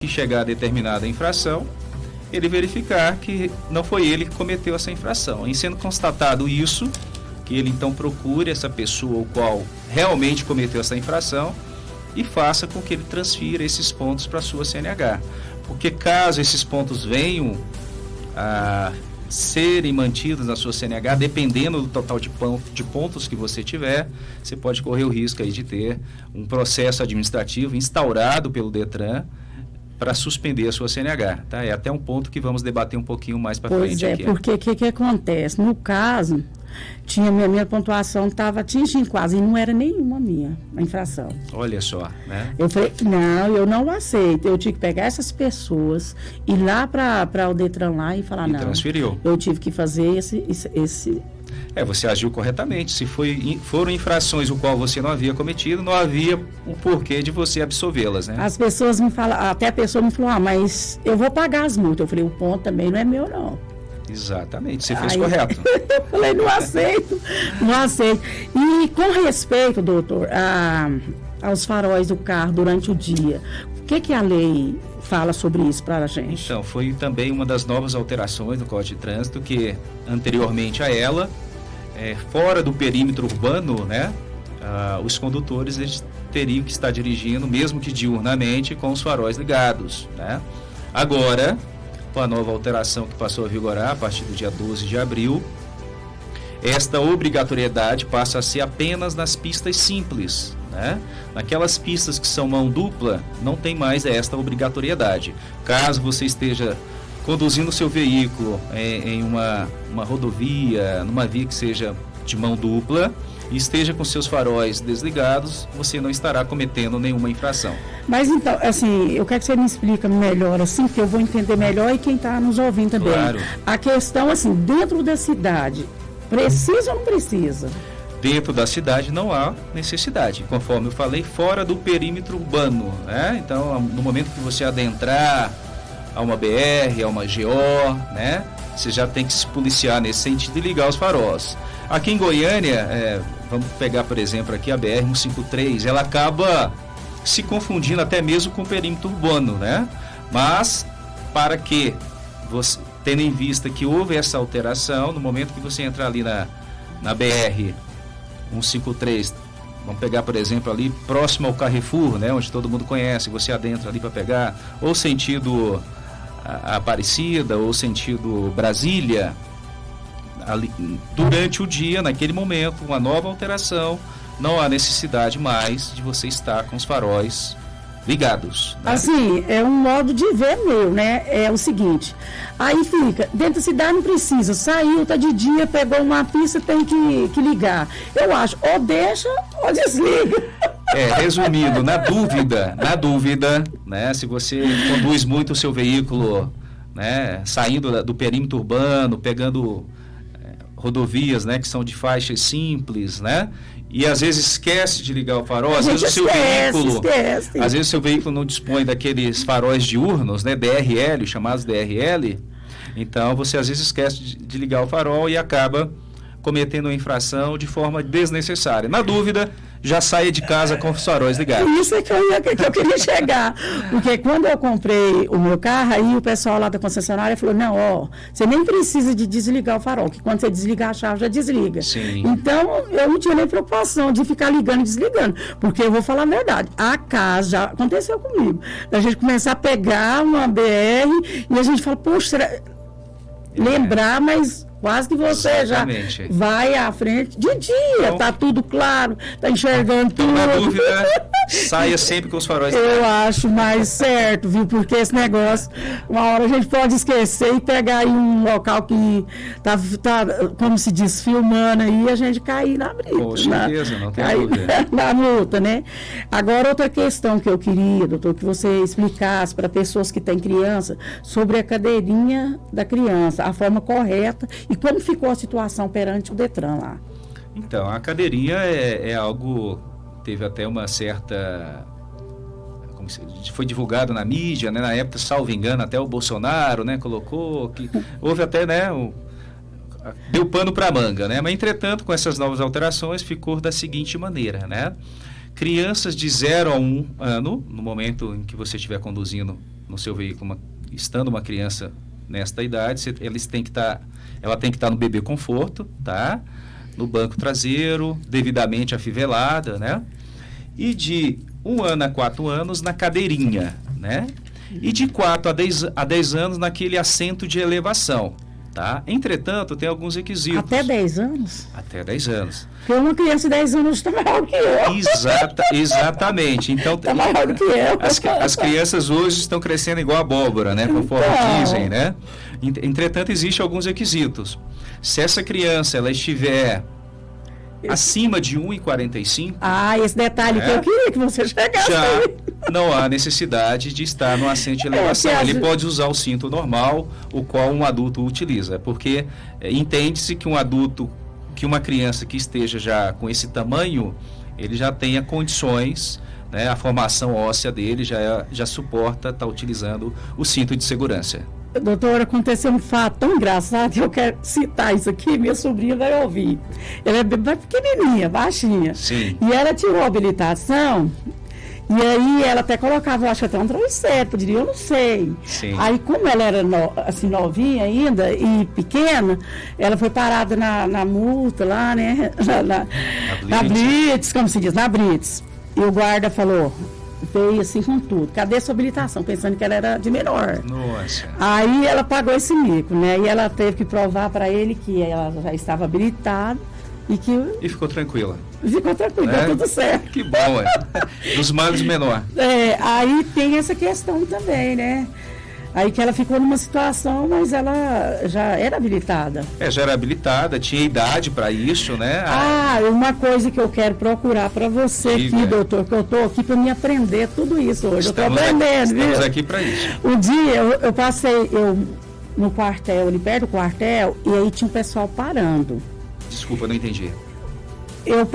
que chegar a determinada infração, ele verificar que não foi ele que cometeu essa infração. Em sendo constatado isso, que ele então procure essa pessoa o qual realmente cometeu essa infração e faça com que ele transfira esses pontos para a sua CNH. Porque caso esses pontos venham a serem mantidos na sua CNH, dependendo do total de pontos que você tiver, você pode correr o risco aí de ter um processo administrativo instaurado pelo Detran para suspender a sua CNH, tá? É até um ponto que vamos debater um pouquinho mais para frente aqui. Pois é, porque o que acontece? No caso, minha pontuação estava atingindo quase, e não era nenhuma minha a infração. Olha só, né? Eu falei, não, eu não aceito. Eu tive que pegar essas pessoas, ir lá para o Detran lá e falar, E não. transferiu. Eu tive que fazer esse. Você agiu corretamente. Se foram infrações o qual você não havia cometido, não havia o porquê de você absolvê-las, né? As pessoas me falam, até a pessoa me falou, mas eu vou pagar as multas. Eu falei, o ponto também não é meu, não. Exatamente, você fez correto. Eu falei, não aceito. E com respeito, doutor, aos faróis do carro durante o dia, o que a lei fala sobre isso para a gente? Então, foi também uma das novas alterações no Código de Trânsito, que anteriormente a ela, fora do perímetro urbano, né, os condutores eles teriam que estar dirigindo, mesmo que diurnamente, com os faróis ligados, né? Agora, com a nova alteração que passou a vigorar a partir do dia 12 de abril, esta obrigatoriedade passa a ser apenas nas pistas simples, né? Naquelas pistas que são mão dupla, não tem mais esta obrigatoriedade. Caso você esteja conduzindo o seu veículo em uma rodovia, numa via que seja de mão dupla, e esteja com seus faróis desligados, você não estará cometendo nenhuma infração. Mas então, assim, eu quero que você me explique melhor, assim, que eu vou entender melhor e quem está nos ouvindo também. Claro. A questão, assim, dentro da cidade, precisa ou não precisa? Dentro da cidade não há necessidade, conforme eu falei, fora do perímetro urbano, né? Então, no momento que você adentrar a uma BR, a uma GO, né? Você já tem que se policiar nesse sentido e ligar os faróis. Aqui em Goiânia, vamos pegar, por exemplo, aqui a BR-153, ela acaba se confundindo até mesmo com o perímetro urbano, né? Mas, para que você, tendo em vista que houve essa alteração, no momento que você entrar ali na BR-153, vamos pegar, por exemplo, ali próximo ao Carrefour, né? Onde todo mundo conhece, você adentra ali para pegar, ou sentido Aparecida, ou sentido Brasília, ali, durante o dia, naquele momento, uma nova alteração, não há necessidade mais de você estar com os faróis ligados, né? Assim, é um modo de ver meu, né? É o seguinte, aí fica, dentro da cidade não precisa, saiu, tá de dia, pegou uma pista, tem que ligar. Eu acho, ou deixa ou desliga. Resumindo, na dúvida, né? Se você conduz muito o seu veículo, né? Saindo do perímetro urbano, pegando rodovias, né, que são de faixas simples, né? E às vezes esquece de ligar o farol, às vezes o seu veículo não dispõe daqueles faróis diurnos, né, DRL, chamados DRL. Então você às vezes esquece de ligar o farol e acaba cometendo uma infração de forma desnecessária. Na dúvida, já saia de casa com os faróis ligados. Isso é que eu queria chegar. Porque quando eu comprei o meu carro, aí o pessoal lá da concessionária falou, não, você nem precisa de desligar o farol, que quando você desligar a chave, já desliga. Sim. Então, eu não tinha nem preocupação de ficar ligando e desligando. Porque eu vou falar a verdade, a casa já aconteceu comigo. A gente começar a pegar uma BR e a gente fala, poxa, será... lembrar, mas... quase que você Exatamente. Já vai à frente de dia, então, tá tudo claro, tá enxergando tudo. Na dúvida, saia sempre com os faróis. Eu acho mais certo, viu? Porque esse negócio, uma hora a gente pode esquecer e pegar aí um local que tá como se diz, filmando aí, e a gente cair na briga. Com certeza, não tem dúvida. Na multa, né? Agora, outra questão que eu queria, doutor, que você explicasse para pessoas que têm criança sobre a cadeirinha da criança, a forma correta. E como ficou a situação perante o Detran lá? Então, a cadeirinha é algo, teve até uma certa, foi divulgado na mídia, né? Na época, salvo engano, até o Bolsonaro, né, colocou, que houve até, né, deu pano para manga, né? Mas, entretanto, com essas novas alterações, ficou da seguinte maneira, né? Crianças de 0 a 1 ano, no momento em que você estiver conduzindo no seu veículo, estando uma criança nesta idade, ela tem que estar no bebê conforto, tá? No banco traseiro, devidamente afivelada, né? E de 1 ano a 4 anos na cadeirinha, né? E de 4 a 10 anos naquele assento de elevação, tá? Entretanto, tem alguns requisitos. Até 10 anos? Até 10 anos. Porque uma criança de 10 anos está maior que eu. Exatamente. Então, está maior do que eu. As crianças hoje estão crescendo igual abóbora, né? Conforme dizem, né? Entretanto, existem alguns requisitos. Se essa criança ela estiver acima de 1,45... esse detalhe que eu queria que você chegasse. Já não há necessidade de estar no assento de elevação. Ele pode usar o cinto normal, o qual um adulto utiliza. Porque entende-se que uma criança que esteja já com esse tamanho, ele já tenha condições, né? A formação óssea dele já suporta estar utilizando o cinto de segurança. Doutora, aconteceu um fato tão engraçado, eu quero citar isso aqui, minha sobrinha vai ouvir. Ela é bem pequenininha, baixinha. Sim. E ela tirou a habilitação, e aí ela até colocava, eu acho que até um travesseiro, poderia, eu não sei. Sim. Aí como ela era assim, novinha ainda e pequena, ela foi parada na multa lá, né? Na Blitz, como se diz, na Blitz. E o guarda falou... Veio assim com tudo. Cadê sua habilitação? Pensando que ela era de menor. Nossa. Aí ela pagou esse mico, né? E ela teve que provar para ele que ela já estava habilitada e ficou tranquila. Ficou tranquila, deu tudo certo. Que bom, Dos males menor. Aí tem essa questão também, né? Aí que ela ficou numa situação, mas ela já era habilitada. Já era habilitada, tinha idade para isso, né? Uma coisa que eu quero procurar para você aqui, doutor, que eu estou aqui para me aprender tudo isso hoje. Eu estou aprendendo, viu? Estamos aqui para isso. Um dia eu passei no quartel, ali perto do quartel, e aí tinha um pessoal parando. Desculpa, não entendi. Eu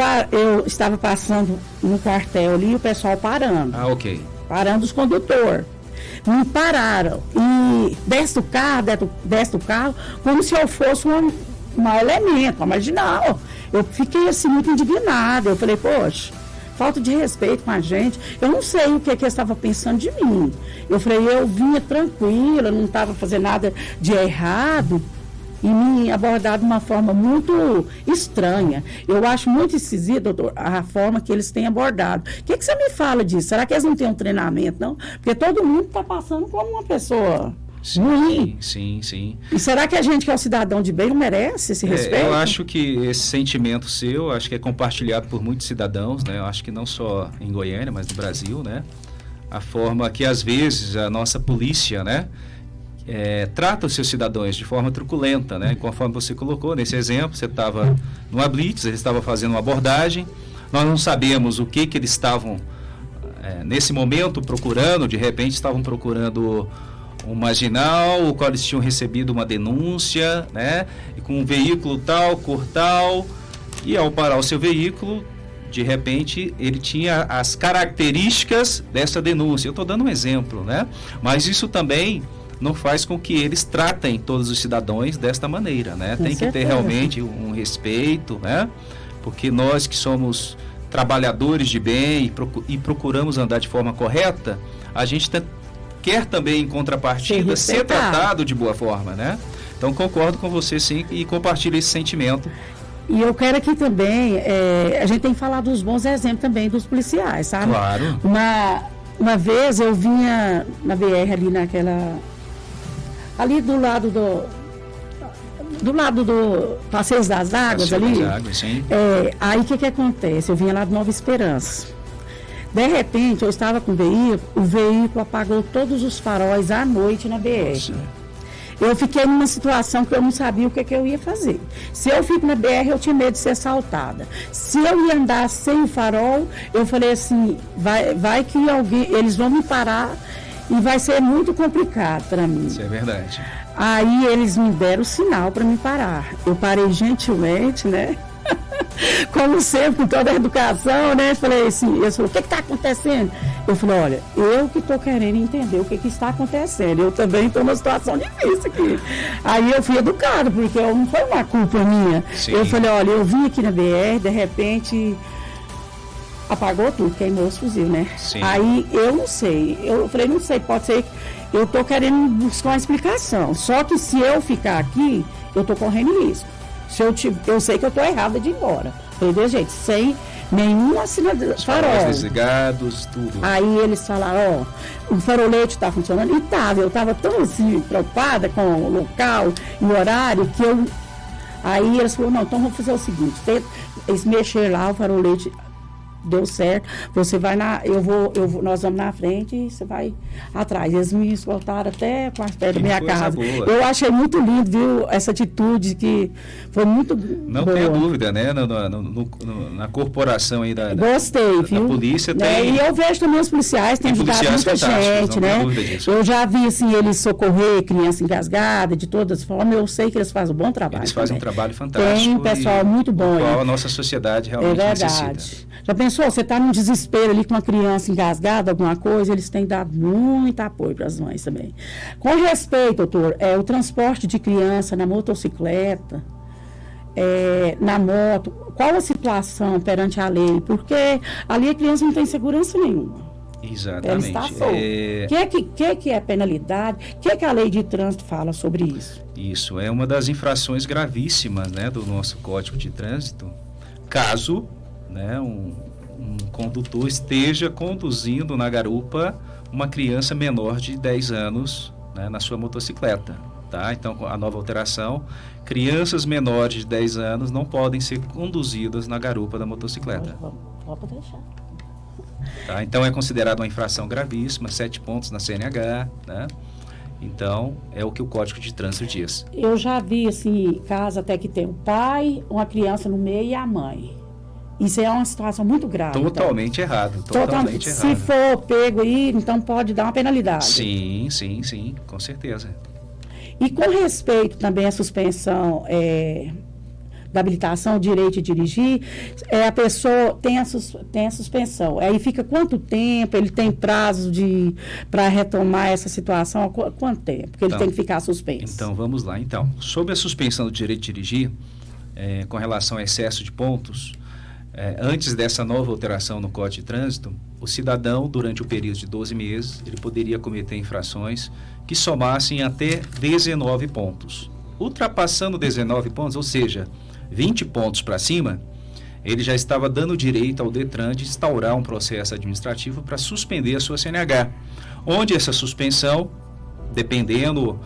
estava passando no quartel ali e o pessoal parando. Ok. Parando os condutores. Me pararam e desce do carro como se eu fosse um elemento, uma marginal. Eu fiquei assim muito indignada. Eu falei, poxa, falta de respeito com a gente. Eu não sei o que eles estavam pensando de mim. Eu falei, eu vinha tranquila, não estava fazendo nada de errado. E me abordaram de uma forma muito estranha. Eu acho muito esquisito, doutor, a forma que eles têm abordado. O que você me fala disso? Será que eles não têm um treinamento, não? Porque todo mundo está passando como uma pessoa ruim. Sim. E será que a gente que é um cidadão de bem não merece esse respeito? Eu acho que esse sentimento seu, acho que é compartilhado por muitos cidadãos, né? Eu acho que não só em Goiânia, mas no Brasil, né? A forma que, às vezes, a nossa polícia, né? Trata os seus cidadãos de forma truculenta, né? Conforme você colocou nesse exemplo, você estava numa blitz, eles estavam fazendo uma abordagem, nós não sabemos o que eles estavam nesse momento procurando, de repente estavam procurando um marginal, o qual eles tinham recebido uma denúncia, né? E com um veículo tal, cor tal, e ao parar o seu veículo, de repente ele tinha as características dessa denúncia. Eu estou dando um exemplo, né? Mas isso também não faz com que eles tratem todos os cidadãos desta maneira, né? Tem que ter realmente um respeito, né? Porque nós que somos trabalhadores de bem e procuramos andar de forma correta, a gente quer também, em contrapartida, ser tratado de boa forma, né? Então, concordo com você, sim, e compartilho esse sentimento. E eu quero aqui também, a gente tem que falar dos bons exemplos também dos policiais, sabe? Claro. Uma vez eu vinha na BR ali do lado do Passeio das Águas ali. Das Águas, sim. Aí o que acontece? Eu vinha lá de Nova Esperança. De repente, eu estava com o veículo apagou todos os faróis à noite na BR. Nossa. Eu fiquei numa situação que eu não sabia o que eu ia fazer. Se eu fico na BR, eu tinha medo de ser assaltada. Se eu ia andar sem o farol, eu falei assim, vai que eles vão me parar e vai ser muito complicado para mim. Isso é verdade. Aí eles me deram o sinal para me parar. Eu parei gentilmente, né? Como sempre, com toda a educação, né? Falei assim, eles falaram, o que está acontecendo? Eu falei, olha, eu que estou querendo entender o que está acontecendo. Eu também estou numa situação difícil aqui. Aí eu fui educado, porque não foi uma culpa minha. Sim. Eu falei, olha, eu vim aqui na BR, de repente apagou tudo, queimou os fuzil, né? Sim. Aí eu não sei. Eu falei, não sei, pode ser eu estou querendo buscar uma explicação. Só que se eu ficar aqui, eu estou correndo risco. Eu sei que eu estou errada de ir embora. Entendeu, gente? Sem nenhum assinador. Faróis desligados, tudo. Aí eles falaram, ó, o farolete está funcionando. E tava, eu estava tão assim, preocupada com o local e o horário, que eu... Aí eles falaram, não, então vamos fazer o seguinte, eles mexeram lá, o farolete deu certo, você vai nós vamos na frente e você vai atrás. Eles me escoltaram até perto da minha casa. Boa. Eu achei muito lindo, viu, essa atitude que foi muito Não boa. tenha dúvida, né? Na corporação aí Gostei, viu? Da polícia né? tem... E eu vejo também os policiais, tem ajudado muita gente, né? Eu já vi, assim, eles socorrer criança engasgada, de todas as formas, eu sei que eles fazem um bom trabalho. Eles fazem também. um trabalho fantástico. Tem pessoal muito bom. Qual a nossa sociedade realmente necessita. Já pensou, você está num desespero ali com uma criança engasgada, alguma coisa, eles têm dado muito apoio para as mães também. Com respeito, doutor, o transporte de criança na motocicleta, na moto, qual a situação perante a lei? Porque ali a criança não tem segurança nenhuma. Exatamente. Ela está solta. O que é penalidade? O que a lei de trânsito fala sobre isso? Isso, é uma das infrações gravíssimas, né, do nosso Código de Trânsito, caso, né, um condutor esteja conduzindo na garupa uma criança menor de 10 anos, né, na sua motocicleta. Tá? Então, a nova alteração, crianças menores de 10 anos não podem ser conduzidas na garupa da motocicleta. Pode deixar. Tá? Então, é considerada uma infração gravíssima, 7 pontos na CNH, né? Então, é o que o Código de Trânsito diz. Eu já vi, assim, casos até que tem o pai, uma criança no meio e a mãe. Isso é uma situação muito grave. Totalmente errado. Totalmente errado. Se for pego aí, então pode dar uma penalidade. Sim, com certeza. E com respeito também à suspensão da habilitação, direito de dirigir, a pessoa tem a suspensão. Aí fica quanto tempo? Ele tem prazo para retomar essa situação? Quanto tempo? Porque ele tem que ficar suspenso. Então, vamos lá. Então, sobre a suspensão do direito de dirigir, com relação ao excesso de pontos, antes dessa nova alteração no Código de Trânsito, o cidadão, durante o período de 12 meses, ele poderia cometer infrações que somassem até 19 pontos. Ultrapassando 19 pontos, ou seja, 20 pontos para cima, ele já estava dando direito ao Detran de instaurar um processo administrativo para suspender a sua CNH, onde essa suspensão, dependendo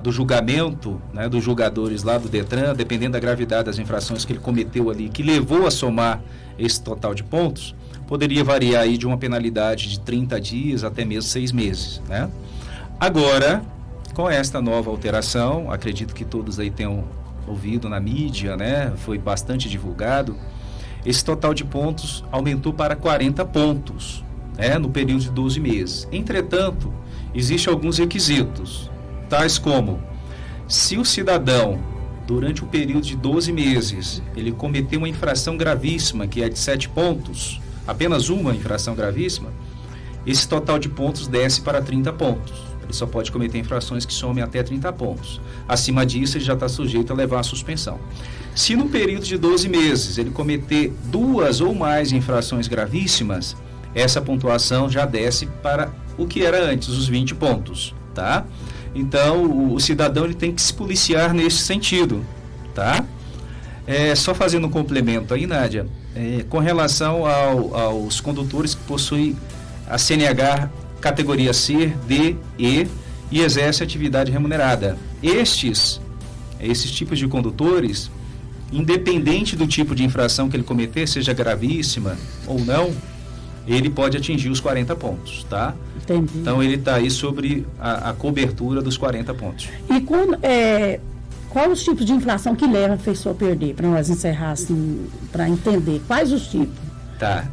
do julgamento, né, dos julgadores lá do Detran, dependendo da gravidade das infrações que ele cometeu ali, que levou a somar esse total de pontos, poderia variar aí de uma penalidade de 30 dias até mesmo 6 meses, né? Agora, com esta nova alteração, acredito que todos aí tenham ouvido na mídia, né? Foi bastante divulgado, esse total de pontos aumentou para 40 pontos, né, no período de 12 meses. Entretanto, existem alguns requisitos, tais como, se o cidadão, durante o período de 12 meses, ele cometeu uma infração gravíssima, que é de 7 pontos, apenas uma infração gravíssima, esse total de pontos desce para 30 pontos. Ele só pode cometer infrações que somem até 30 pontos. Acima disso, ele já está sujeito a levar a suspensão. Se no período de 12 meses ele cometer 2 ou mais infrações gravíssimas, essa pontuação já desce para o que era antes, os 20 pontos, tá? Então, o cidadão ele tem que se policiar nesse sentido, tá? Só fazendo um complemento aí, Nádia, com relação aos condutores que possuem a CNH categoria C, D, E e exercem atividade remunerada. Esses tipos de condutores, independente do tipo de infração que ele cometer, seja gravíssima ou não, ele pode atingir os 40 pontos, tá? Entendi. Então, ele está aí sobre a cobertura dos 40 pontos. E qual os tipos de infração que leva a pessoa a perder? Para nós encerrar assim, para entender. Quais os tipos? Tá.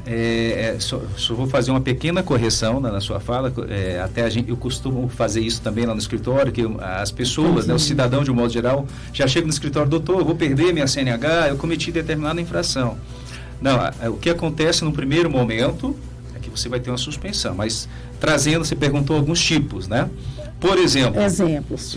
Só vou fazer uma pequena correção na sua fala. Eu costumo fazer isso também lá no escritório, que as pessoas, né, o cidadão de um modo geral, já chega no escritório, doutor, eu vou perder minha CNH, eu cometi determinada infração. Não, o que acontece no primeiro momento é que você vai ter uma suspensão, mas trazendo, você perguntou alguns tipos, né? Por exemplo, exemplos.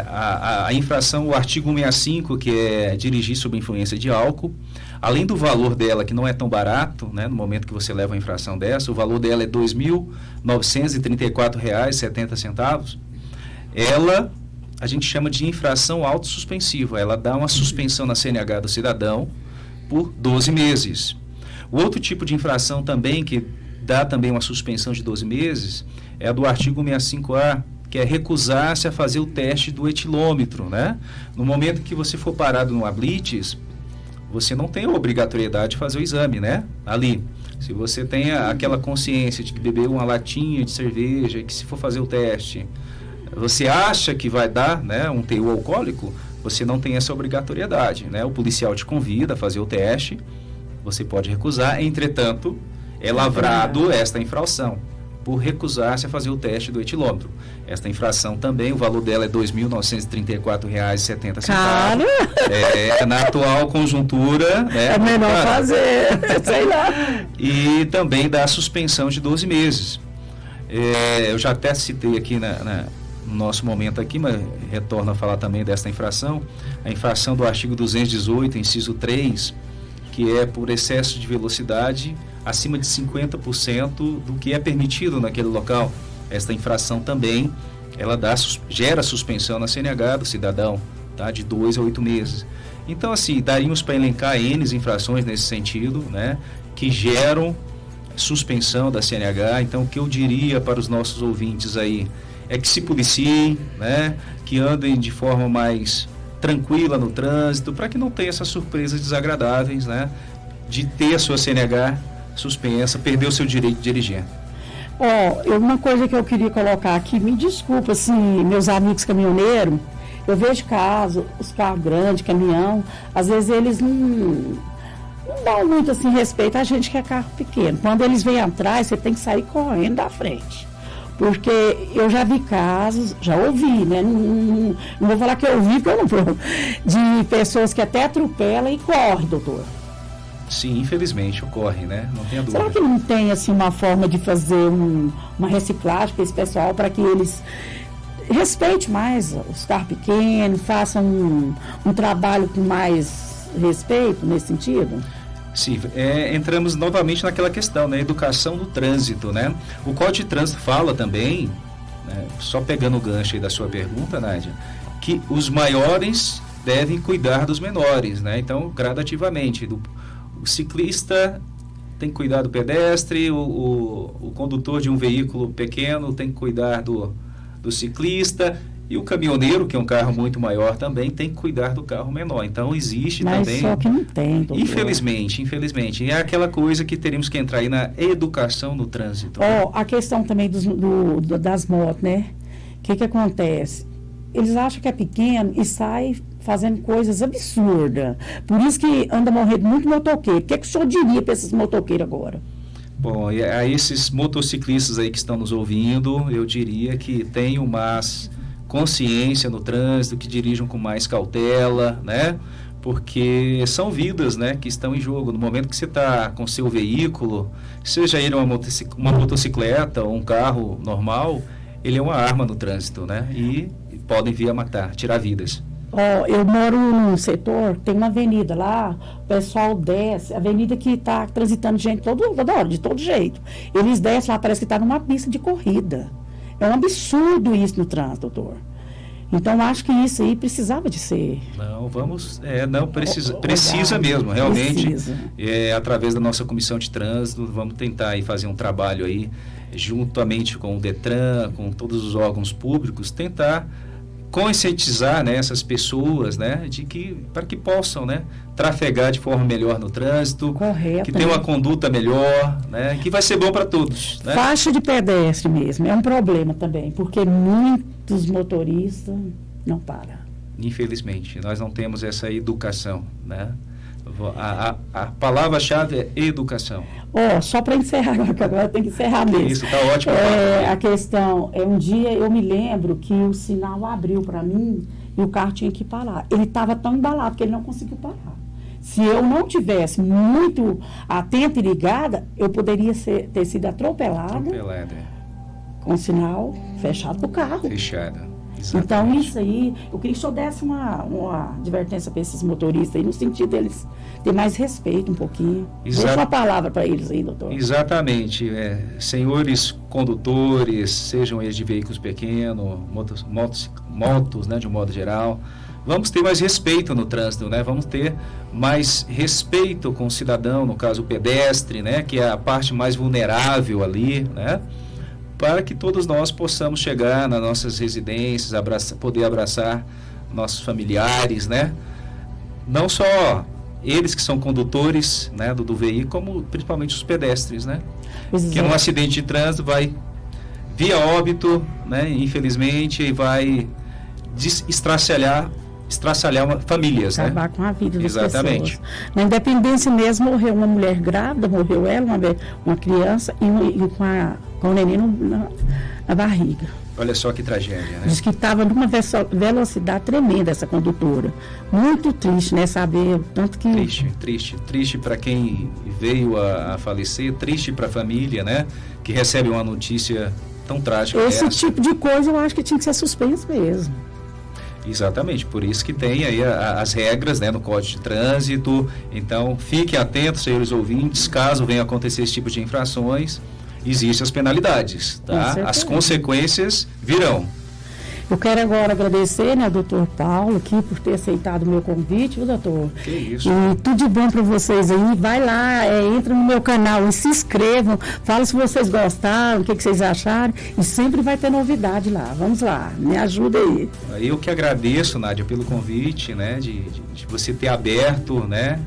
A infração, o artigo 165, que é dirigir sob influência de álcool, além do valor dela, que não é tão barato, né, no momento que você leva a infração dessa, o valor dela é R$ 2.934,70. Ela, a gente chama de infração autossuspensiva. Ela dá uma suspensão na CNH do cidadão por 12 meses. O outro tipo de infração também, que dá também uma suspensão de 12 meses, é a do artigo 65A, que é recusar-se a fazer o teste do etilômetro, né? No momento que você for parado no blitz, você não tem a obrigatoriedade de fazer o exame, né? Ali. Se você tem aquela consciência de que bebeu uma latinha de cerveja e que se for fazer o teste, você acha que vai dar, né, um teor alcoólico, você não tem essa obrigatoriedade, né? O policial te convida a fazer o teste, você pode recusar, entretanto, é lavrado esta infração por recusar-se a fazer o teste do etilômetro. Esta infração também, o valor dela é R$ 2.934,70. Cara! Na atual conjuntura, né? É melhor fazer, sei lá. E também dá suspensão de 12 meses. Eu já até citei aqui no nosso momento aqui, mas retorno a falar também desta infração. A infração do artigo 218, inciso 3, que é por excesso de velocidade acima de 50% do que é permitido naquele local. Esta infração também, ela gera suspensão na CNH do cidadão, tá? De 2 a 8 meses. Então, assim, daríamos para elencar N infrações nesse sentido, né? Que geram suspensão da CNH. Então, o que eu diria para os nossos ouvintes aí é que se policiem, né? Que andem de forma mais tranquila no trânsito, para que não tenha essas surpresas desagradáveis, né? De ter a sua CNH suspensa, perder o seu direito de dirigir. Uma coisa que eu queria colocar aqui, me desculpa, assim, meus amigos caminhoneiros, eu vejo caso, os carros grandes, caminhão, às vezes eles não dão muito assim respeito a gente que é carro pequeno. Quando eles vêm atrás, você tem que sair correndo da frente. Porque eu já vi casos, já ouvi, né? Não vou falar que eu ouvi, porque eu não vou, de pessoas que até atropelam e correm, doutor. Sim, infelizmente ocorre, né? Não tenha dúvida. Será que não tem assim uma forma de fazer uma reciclagem para esse pessoal, para que eles respeitem mais os carros pequenos, façam um trabalho com mais respeito nesse sentido? Sim, entramos novamente naquela questão, né? Educação do trânsito, né? O Código de Trânsito fala também, né? Só pegando o gancho aí da sua pergunta, Nádia, que os maiores devem cuidar dos menores, né? Então, gradativamente, o ciclista tem que cuidar do pedestre, o condutor de um veículo pequeno tem que cuidar do ciclista, e o caminhoneiro, que é um carro muito maior também, tem que cuidar do carro menor. Então existe também... Mas só que não tem, doutor. Infelizmente. E é aquela coisa que teríamos que entrar aí na educação no trânsito. A questão também das motos, né? O que acontece? Eles acham que é pequeno e sai fazendo coisas absurdas. Por isso que anda morrendo muito motoqueiro. O que o senhor diria para esses motoqueiros agora? Bom, e a esses motociclistas aí que estão nos ouvindo, eu diria que tenham mais consciência no trânsito, que dirijam com mais cautela, né? Porque são vidas, né, que estão em jogo. No momento que você está com seu veículo, seja ele uma motocicleta ou um carro normal, ele é uma arma no trânsito, né? E podem vir a matar, tirar vidas. Eu moro num setor, tem uma avenida lá, o pessoal desce, avenida que está transitando gente toda hora, de todo jeito. Eles descem lá, parece que está numa pista de corrida. É um absurdo isso no trânsito, doutor. Então, acho que isso aí precisava de ser. Precisa mesmo, realmente. Precisa. Através da nossa comissão de trânsito, vamos tentar aí fazer um trabalho aí, juntamente com o Detran, com todos os órgãos públicos, tentar conscientizar, né, essas pessoas, né, para que possam, né, trafegar de forma melhor no trânsito, correto, que tenha uma conduta melhor, né, que vai ser bom para todos, né? Faixa de pedestre mesmo é um problema também, porque muitos motoristas não param. Infelizmente, nós não temos essa educação, né? A palavra-chave é educação. Só para encerrar, agora tem que encerrar mesmo. Isso, está ótimo. A questão, um dia eu me lembro que o sinal abriu para mim e o carro tinha que parar. Ele estava tão embalado que ele não conseguiu parar. Se eu não tivesse muito atenta e ligada, eu poderia ter sido atropelada. com o sinal fechado pro carro. Fechada. Então, isso aí, eu queria que o senhor desse uma advertência para esses motoristas aí, no sentido deles ter mais respeito um pouquinho. Deixa uma palavra para eles aí, doutor. Exatamente. Senhores condutores, sejam eles de veículos pequenos, motos, né, de um modo geral, vamos ter mais respeito no trânsito, né? Vamos ter mais respeito com o cidadão, no caso o pedestre, né, que é a parte mais vulnerável ali, né? Para que todos nós possamos chegar nas nossas residências, poder abraçar nossos familiares, né? Não só eles que são condutores, né, do veículo, como principalmente os pedestres, né? Que num acidente de trânsito vai via óbito, né, infelizmente, e vai estraçalhar famílias, acabar, né? Com a vida das Exatamente. pessoas. Na Independência mesmo, morreu uma mulher grávida, morreu ela, uma criança, e com o neném na barriga. Olha só que tragédia, né? Diz que estava numa velocidade tremenda essa condutora. Muito triste, né? Saber, tanto que... Triste para quem veio a falecer, triste para a família, né? Que recebe uma notícia tão trágica. Esse tipo de coisa eu acho que tinha que ser suspenso mesmo. Exatamente, por isso que tem aí as regras, né, no Código de Trânsito. Então, fiquem atentos, senhores ouvintes, caso venha acontecer esse tipo de infrações, existem as penalidades, tá? As consequências virão. Eu quero agora agradecer, né, ao doutor Paulo aqui por ter aceitado o meu convite, viu, doutor? Que isso. E tudo de bom para vocês aí. Vai lá, entra no meu canal e se inscrevam. Fala se vocês gostaram, o que vocês acharam. E sempre vai ter novidade lá. Vamos lá, me ajuda aí. Eu que agradeço, Nádia, pelo convite, né, de você ter aberto, né,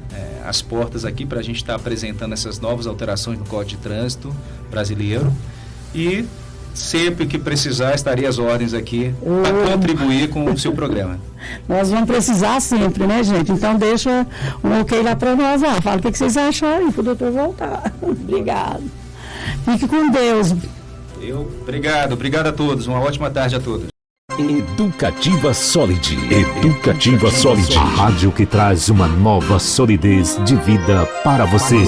as portas aqui para a gente estar apresentando essas novas alterações no Código de Trânsito brasileiro. E sempre que precisar, estarei às ordens aqui para contribuir com o seu programa. Nós vamos precisar sempre, né, gente? Então deixa um ok lá para nós. Fala o que vocês acharam para o doutor voltar. Obrigado. Fique com Deus. Obrigado a todos. Uma ótima tarde a todos. Educativa Solid. Educativa Solid. A rádio que traz uma nova solidez de vida para você.